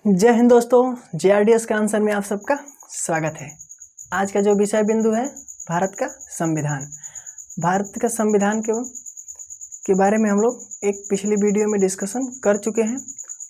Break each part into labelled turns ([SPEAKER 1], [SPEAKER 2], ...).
[SPEAKER 1] जय हिंद दोस्तों, JRDS के आंसर में आप सबका स्वागत है। आज का जो विषय बिंदु है भारत का संविधान। भारत का संविधान के बारे में हम लोग एक पिछली वीडियो में डिस्कशन कर चुके हैं।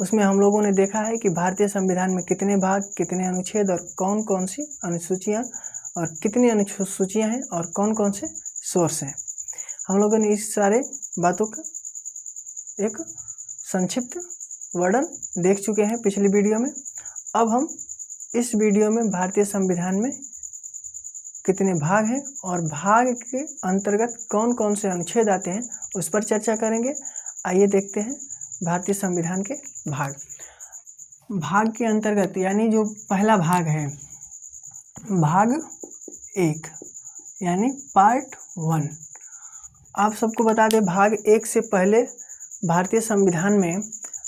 [SPEAKER 1] उसमें हम लोगों ने देखा है कि भारतीय संविधान में कितने भाग, कितने अनुच्छेद और कौन कौन सी अनुसूचियाँ और कितनी अनुसूचियाँ हैं और कौन कौन से सोर्स हैं। हम लोगों ने इस सारे बातों का एक संक्षिप्त वर्णन देख चुके हैं पिछली वीडियो में। अब हम इस वीडियो में भारतीय संविधान में कितने भाग हैं और भाग के अंतर्गत कौन कौन से अनुच्छेद आते हैं उस पर चर्चा करेंगे। आइए देखते हैं भारतीय संविधान के भाग। भाग के अंतर्गत यानी जो पहला भाग है, भाग 1 यानी पार्ट 1। आप सबको बता दें, भाग 1 से पहले भारतीय संविधान में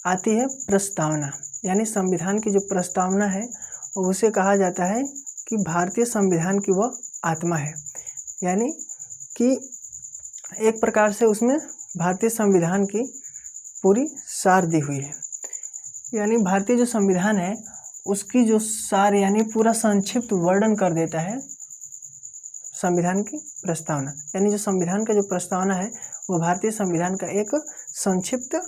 [SPEAKER 1] आती है प्रस्तावना, यानी संविधान की जो प्रस्तावना है उसे कहा जाता है कि भारतीय संविधान की वह आत्मा है। यानी कि एक प्रकार से उसमें भारतीय संविधान की पूरी सार दी हुई है। यानी भारतीय जो संविधान है उसकी जो सार यानी पूरा संक्षिप्त वर्णन कर देता है संविधान की प्रस्तावना। यानी जो संविधान का जो प्रस्तावना है वो भारतीय संविधान का एक संक्षिप्त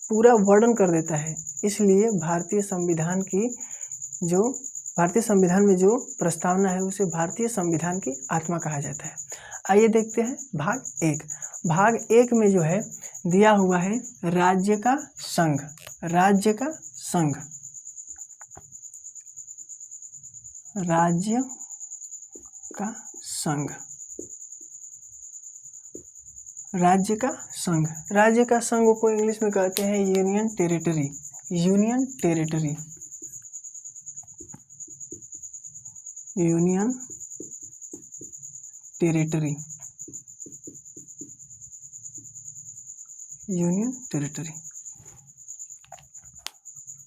[SPEAKER 1] पूरा वर्णन कर देता है। इसलिए भारतीय संविधान में जो प्रस्तावना है उसे भारतीय संविधान की आत्मा कहा जाता है। आइए देखते हैं भाग 1। भाग 1 में जो है दिया हुआ है राज्य का संघ। राज्य का संघ, राज्य का संघ, राज्य का संघ। राज्य का संघ को इंग्लिश में कहते हैं union territory. Union territory, union territory, union territory.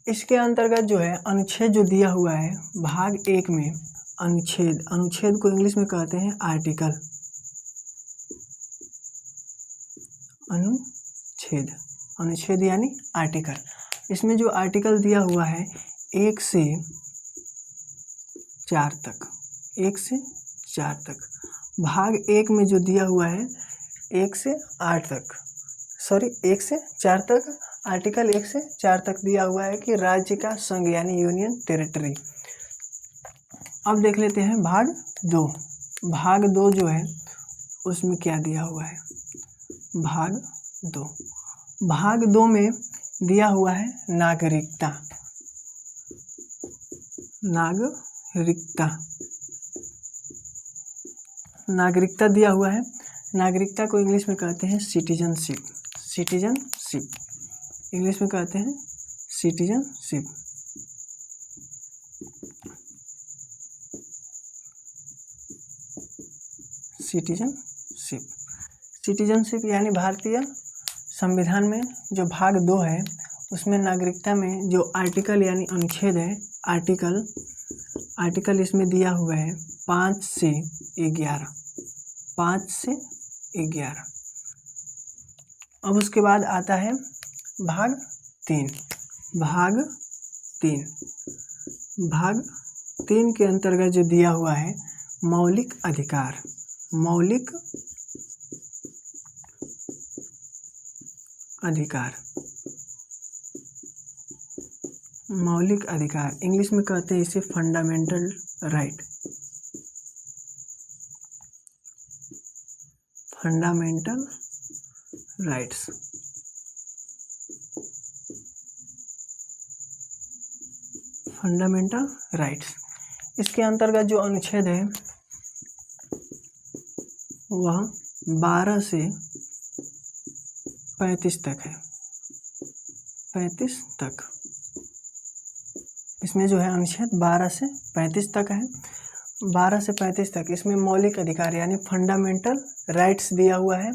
[SPEAKER 1] इसके अंतर्गत जो है अनुच्छेद जो दिया हुआ है भाग 1 में, अनुच्छेद को इंग्लिश में कहते हैं आर्टिकल। अनुच्छेद यानी आर्टिकल। इसमें जो आर्टिकल दिया हुआ है 1 से 4 तक, 1 से 4 तक। भाग 1 में जो दिया हुआ है 1 से 8 तक, 1 से 4 तक, आर्टिकल 1 से 4 तक दिया हुआ है कि राज्य का संघ यानी यूनियन टेरिटरी। अब देख लेते हैं भाग 2। भाग 2 जो है उसमें क्या दिया हुआ है। भाग 2, भाग 2 में दिया हुआ है नागरिकता। नागरिकता, नागरिकता दिया हुआ है। नागरिकता को इंग्लिश में कहते हैं सिटीजनशिप। सिटीजनशिप, इंग्लिश में कहते हैं सिटीजनशिप। सिटीजनशिप, सिटीजनशिप यानी भारतीय संविधान में जो भाग 2 है उसमें नागरिकता में जो आर्टिकल यानी अनुच्छेद है, आर्टिकल इसमें दिया हुआ है 5 से 11। 5 से 11। अब उसके बाद आता है भाग 3। भाग 3, भाग 3 के अंतर्गत जो दिया हुआ है मौलिक अधिकार। मौलिक अधिकार, मौलिक अधिकार, इंग्लिश में कहते हैं इसे fundamental right. Fundamental rights. Fundamental rights, इसके अंतर्गत जो अनुच्छेद है वह 12 से 35 तक है। 35 तक, इसमें जो है अनुच्छेद 12 से 35 तक है। 12 से 35 तक इसमें मौलिक अधिकार यानी फंडामेंटल राइट्स दिया हुआ है।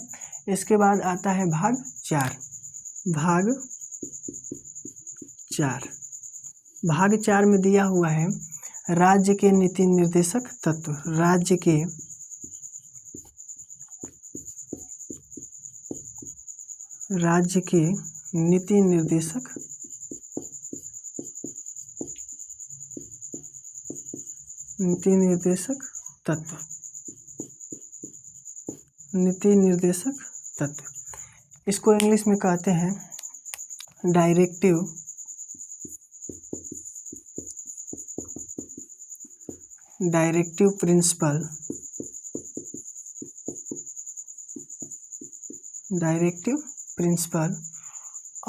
[SPEAKER 1] इसके बाद आता है भाग 4। भाग 4, भाग 4 में दिया हुआ है राज्य के नीति निर्देशक तत्व। राज्य के नीति निर्देशक नीति निर्देशक तत्व, नीति निर्देशक तत्व। इसको इंग्लिश में कहते हैं directive principle, directive principle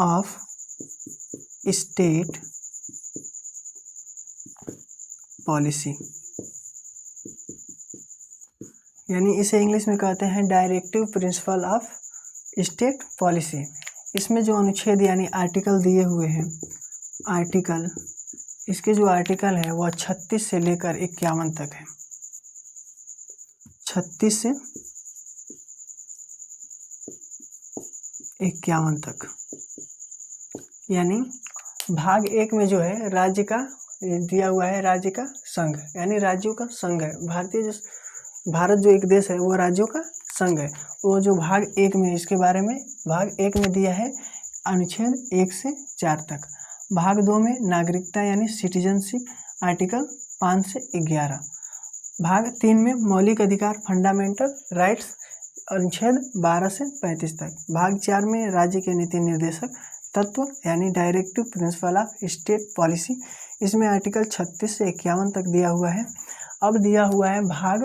[SPEAKER 1] of state policy, यानी इसे इंग्लिश में कहते हैं directive principle of state policy. इसमें जो अनुच्छेद यानी आर्टिकल दिए हुए हैं, आर्टिकल, इसके जो आर्टिकल है वह 36 से लेकर 51 तक है। 36 से 51 तक, यानी भाग 1 में जो है राज्य का दिया हुआ है, राज्य का संघ, यानी राज्यों का संघ है। भारत जो एक देश है वो राज्यों का संघ है। वो जो भाग 1 में, इसके बारे में भाग 1 में दिया है अनुच्छेद 1 से 4 तक। भाग 2 में नागरिकता यानी सिटीजनशिप, आर्टिकल 5 से 11। भाग 3 में मौलिक अधिकार, फंडामेंटल राइट्स, अनुच्छेद 12 से 35 तक। भाग 4 में राज्य के नीति निर्देशक तत्व यानी directive principle of state policy, इसमें आर्टिकल 36 से 51 तक दिया हुआ है। अब दिया हुआ है भाग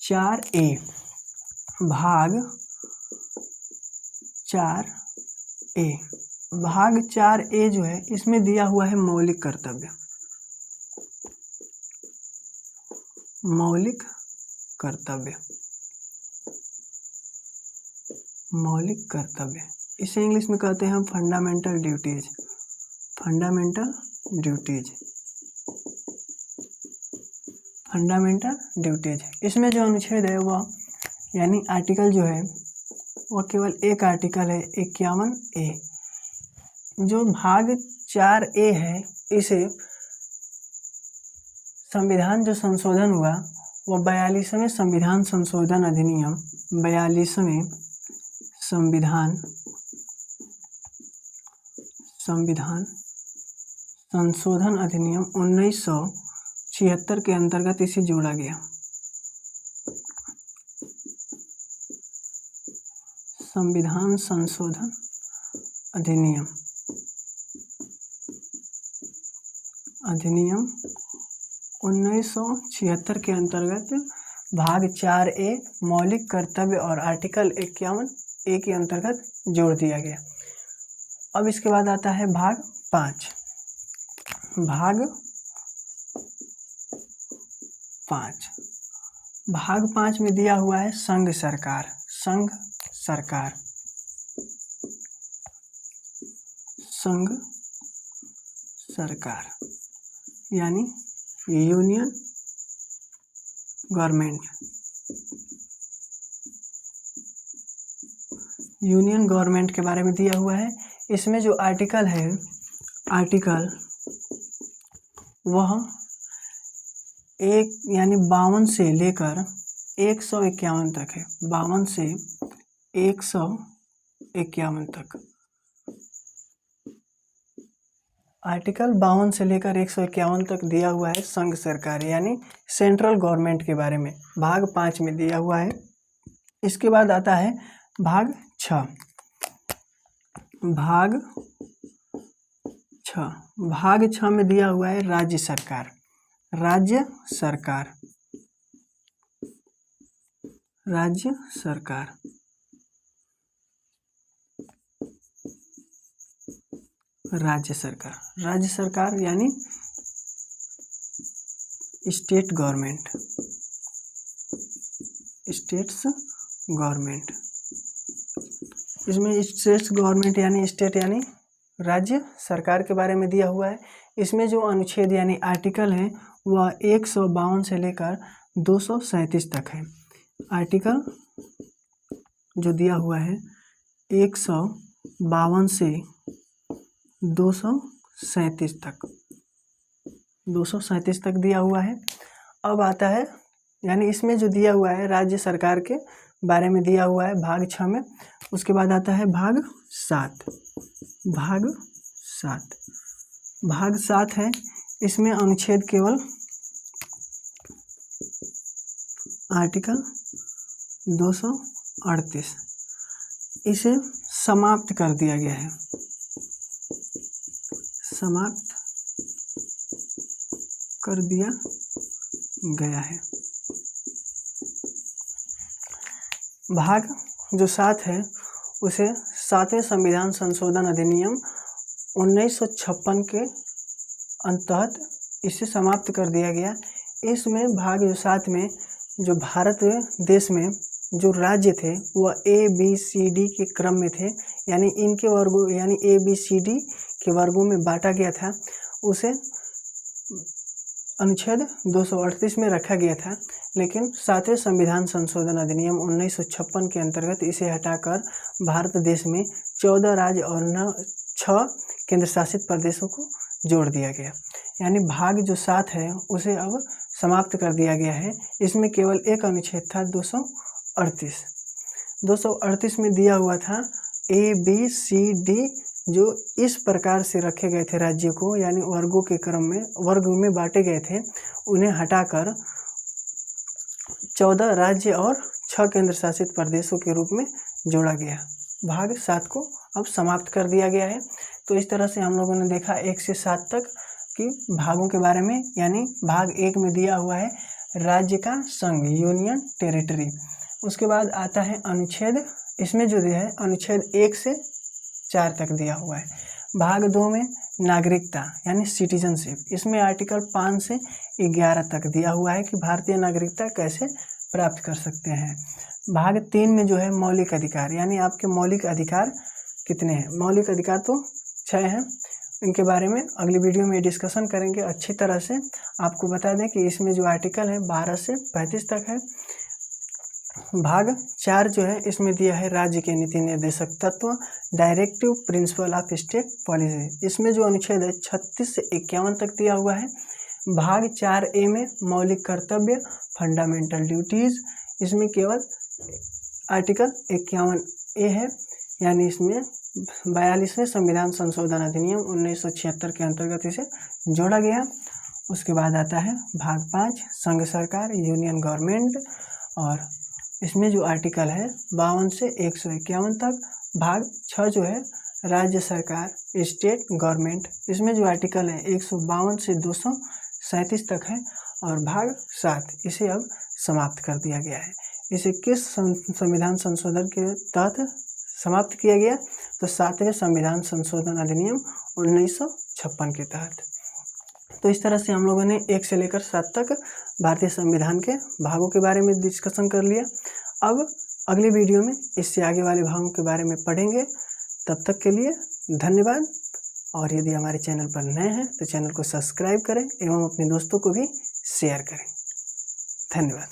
[SPEAKER 1] 4A। भाग 4A, भाग 4A जो है इसमें दिया हुआ है मौलिक कर्तव्य, मौलिक कर्तव्य, मौलिक कर्तव्य। इसे इंग्लिश में कहते हैं fundamental duties, fundamental duties, fundamental duties. इसमें जो अनुच्छेद है वह यानी आर्टिकल जो है वह केवल एक आर्टिकल है, 51A। जो भाग 4A है, इसे संविधान जो संशोधन हुआ वह 42वें संविधान संशोधन अधिनियम, 42वें संविधान संशोधन अधिनियम 1976 के अंतर्गत इसे जोड़ा गया। संविधान संशोधन अधिनियम 1976 के अंतर्गत भाग 4A मौलिक कर्तव्य और आर्टिकल 51A के अंतर्गत जोड़ दिया गया। अब इसके बाद आता है भाग 5। भाग 5, भाग 5 में दिया हुआ है संघ सरकार, संघ सरकार, संघ सरकार यानी यूनियन गवर्नमेंट, यूनियन गवर्नमेंट के बारे में दिया हुआ है। इसमें जो आर्टिकल है, आर्टिकल वह 1 यानी 52 से लेकर 151 तक है, 52 से 151 तक। आर्टिकल 52 से लेकर 151 तक दिया हुआ है संघ सरकार यानी सेंट्रल गवर्नमेंट के बारे में, भाग 5 में दिया हुआ है। इसके बाद आता है भाग 6। भाग 6, भाग 6 में दिया हुआ है राज्य सरकार, राज्य सरकार, राज्य सरकार, राज्य सरकार, राज्य सरकार यानी स्टेट गवर्नमेंट, स्टेट्स गवर्नमेंट। इसमें स्टेट्स गवर्नमेंट यानी स्टेट यानी राज्य सरकार के बारे में दिया हुआ है। इसमें जो अनुच्छेद यानी आर्टिकल है वह 152 से लेकर 237 तक है। आर्टिकल जो दिया हुआ है 152 से 237 तक, 237 तक दिया हुआ है। अब आता है यानी इसमें जो दिया हुआ है राज्य सरकार के बारे में दिया हुआ है भाग 6 में। उसके बाद आता है भाग 7। भाग 7, भाग 7 है, इसमें अनुच्छेद केवल आर्टिकल 238 इसे समाप्त कर दिया गया है, समाप्त कर दिया गया है। भाग जो 7 है उसे 7वें संविधान संशोधन अधिनियम 1956 के अंतर्गत इसे समाप्त कर दिया गया। इसमें भाग जो 7 में जो भारत देश में जो राज्य थे वह ABCD के क्रम में थे, यानी इनके वर्गों यानी ABCD के वर्गों में बांटा गया था। उसे अनुच्छेद 238 में रखा गया था, लेकिन 7वें संविधान संशोधन अधिनियम 1956 के अंतर्गत इसे हटाकर भारत देश में 14 राज्य और 6 केंद्र शासित प्रदेशों को जोड़ दिया गया। यानी भाग जो 7 है उसे अब समाप्त कर दिया गया है। इसमें केवल एक अनुच्छेद था 238 में दिया हुआ था ABCD जो इस प्रकार से रखे गए थे राज्यों को, यानी वर्गों के क्रम में वर्ग में बांटे गए थे, उन्हें हटाकर 14 राज्य और 6 केंद्र शासित प्रदेशों के रूप में जोड़ा गया। भाग 7 को अब समाप्त कर दिया गया है। तो इस तरह से हम लोगों ने देखा 1 से 7 तक की भागों के बारे में। यानी भाग 1 में दिया हुआ है राज्य का संघ, यूनियन टेरिटरी। उसके बाद आता है अनुच्छेद, इसमें जो दिया है अनुच्छेद 1 से 4 तक दिया हुआ है। भाग 2 में नागरिकता यानी सिटीजनशिप, इसमें आर्टिकल 5 से 11 तक दिया हुआ है कि भारतीय नागरिकता कैसे प्राप्त कर सकते हैं। भाग 3 में जो है मौलिक अधिकार, यानी आपके मौलिक अधिकार कितने हैं। मौलिक अधिकार तो 6 हैं, इनके बारे में अगली वीडियो में डिस्कशन करेंगे अच्छी तरह से। आपको बता दें कि इसमें जो आर्टिकल है 12 से 35 तक है। भाग 4 जो है इसमें दिया है राज्य के नीति निर्देशक तत्व, directive principle of state policy. इसमें जो अनुच्छेद है 36 से 51 तक दिया हुआ है। भाग 4A में मौलिक कर्तव्य, फंडामेंटल ड्यूटीज, इसमें केवल आर्टिकल 51A है, यानी इसमें 42वें संविधान संशोधन अधिनियम 1976 के अंतर्गत इसे जोड़ा गया। उसके बाद आता है भाग 5 संघ सरकार, यूनियन गवर्नमेंट, और इसमें जो आर्टिकल है 52 से 151 तक। भाग 6 जो है राज्य सरकार, स्टेट गवर्नमेंट, इसमें जो आर्टिकल है 152 से 237 तक है। और भाग 7 इसे अब समाप्त कर दिया गया है। इसे किस संविधान संशोधन के तहत समाप्त किया गया, तो 7वें संविधान संशोधन अधिनियम 1956 के तहत। तो इस तरह से हम लोगों ने 1 से लेकर 7 तक भारतीय संविधान के भागों के बारे में डिस्कशन कर लिया। अब अगले वीडियो में इससे आगे वाले भागों के बारे में पढ़ेंगे। तब तक के लिए धन्यवाद। और यदि हमारे चैनल पर नए हैं तो चैनल को सब्सक्राइब करें एवं अपने दोस्तों को भी शेयर करें। धन्यवाद।